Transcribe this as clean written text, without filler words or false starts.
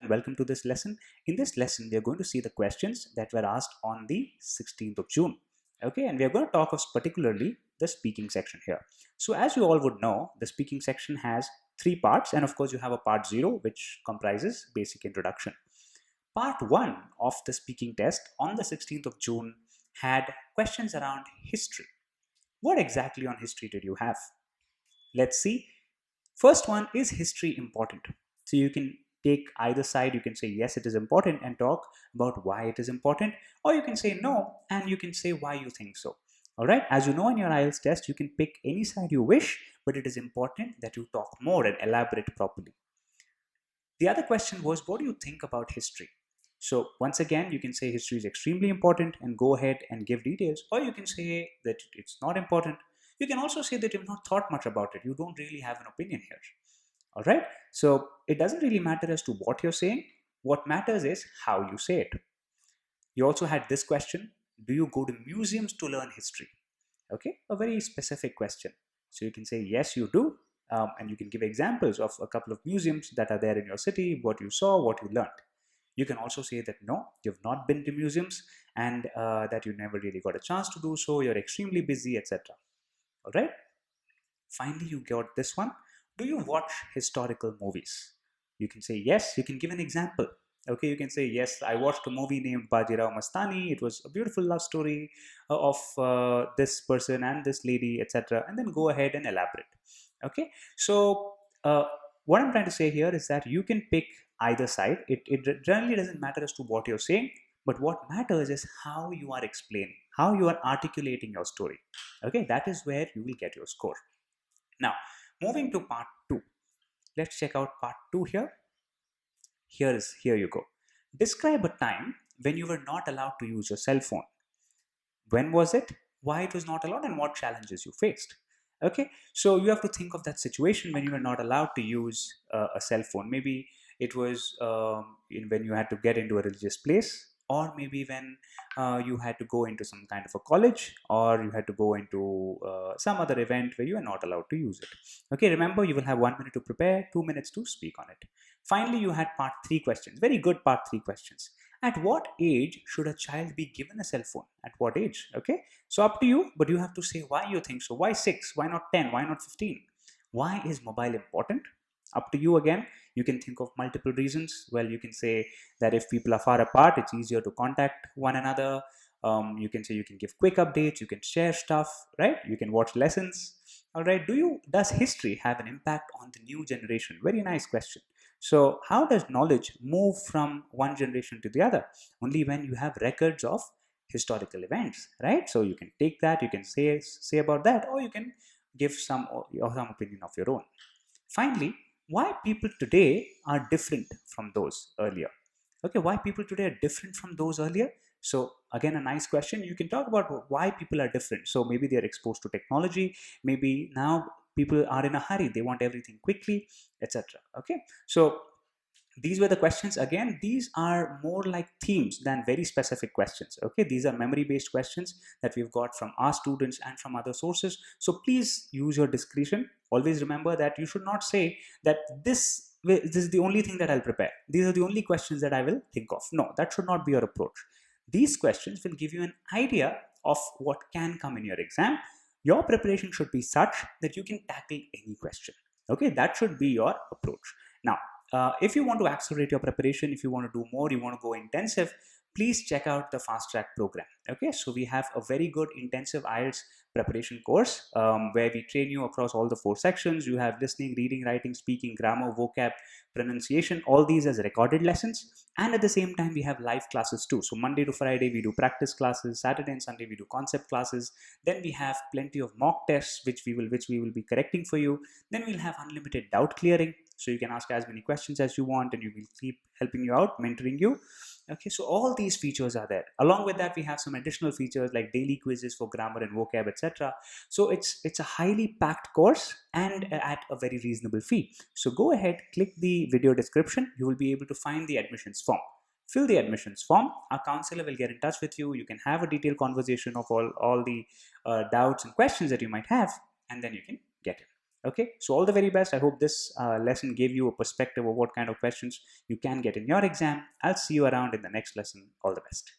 welcome to this lesson. In this lesson, we are going to see the questions that were asked on the 16th of June. Okay, and we are going to talk of particularly the speaking section here. So as you all would know, the speaking section has three parts, and of course you have a part 0 which comprises basic introduction. Part 1 of the speaking test on the 16th of June had questions around history. What exactly on history did you have? Let's see. First one, is history important? So you can take either side. You can say yes, it is important and talk about why it is important, or you can say no and you can say why you think so. All right, as you know, in your IELTS test you can pick any side you wish, but it is important that you talk more and elaborate properly. The other question was, what do you think about history? So once again, you can say history is extremely important and go ahead and give details, or you can say that it's not important. You can also say that you've not thought much about it. You don't really have an opinion here. All right. So it doesn't really matter as to what you're saying. What matters is how you say it. You also had this question: do you go to museums to learn history? Okay, a very specific question. So you can say yes, you do, and you can give examples of a couple of museums that are there in your city, what you saw, what you learned. You can also say that no, you've not been to museums, and that you never really got a chance to do so, you're extremely busy, etc. All right. Finally, you got this one: do you watch historical movies? You can say yes. You can give an example. Okay, you can say yes, I watched a movie named Bajirao Mastani. It was a beautiful love story of this person and this lady, etc., and then go ahead and elaborate. Okay, so what I'm trying to say here is that you can pick either side. It generally doesn't matter as to what you're saying, but what matters is how you are explaining, how you are articulating your story. Okay, that is where you will get your score. Now, moving to part 2. Let's check out part 2 here. Here you go. Describe a time when you were not allowed to use your cell phone. When was it? Why it was not allowed, and what challenges you faced? Okay, so you have to think of that situation when you were not allowed to use a cell phone. Maybe it was when you had to get into a religious place, or maybe when you had to go into some kind of a college, or you had to go into some other event where you are not allowed to use it. Okay, remember, you will have 1 minute to prepare, 2 minutes to speak on it. Finally, you had part 3 questions. Very good part 3 questions. At what age should a child be given a cell phone? At what age? Okay, so up to you, but you have to say why you think so. Why 6? Why not 10? Why not 15? Why is mobile important? Up to you again. You can think of multiple reasons. Well, you can say that if people are far apart, it's easier to contact one another. You can say you can give quick updates, you can share stuff, right? You can watch lessons. All right, does history have an impact on the new generation? Very nice question. So how does knowledge move from one generation to the other? Only when you have records of historical events, right? So you can take that, you can say about that, or you can give some opinion of your own. Finally, why people today are different from those earlier? Okay, why people today are different from those earlier? So again, a nice question. You can talk about why people are different. So maybe they're exposed to technology, maybe now people are in a hurry, they want everything quickly, etc. Okay, so these were the questions. Again, these are more like themes than very specific questions. Okay, these are memory based questions that we've got from our students and from other sources. So please use your discretion. Always remember that you should not say that this is the only thing that I'll prepare, these are the only questions that I will think of. No, that should not be your approach. These questions will give you an idea of what can come in your exam. Your preparation should be such that you can tackle any question. Okay, that should be your approach. Now, if you want to accelerate your preparation, if you want to do more, you want to go intensive, please check out the fast track program. Okay, so we have a very good intensive IELTS preparation course where we train you across all the 4 sections. You have listening, reading, writing, speaking, grammar, vocab, pronunciation, all these as recorded lessons. And at the same time, we have live classes too. So Monday to Friday, we do practice classes. Saturday and Sunday, we do concept classes. Then we have plenty of mock tests, which we will be correcting for you. Then we'll have unlimited doubt clearing. So you can ask as many questions as you want, and you will keep helping you out, mentoring you. Okay, so all these features are there. Along with that, we have some additional features like daily quizzes for grammar and vocab, etc. So it's a highly packed course and at a very reasonable fee. So go ahead, click the video description. You will be able to find the admissions form. Fill the admissions form. Our counselor will get in touch with you. You can have a detailed conversation of all the doubts and questions that you might have, and then you can get it. Okay, so all the very best. I hope this lesson gave you a perspective of what kind of questions you can get in your exam. I'll see you around in the next lesson. All the best.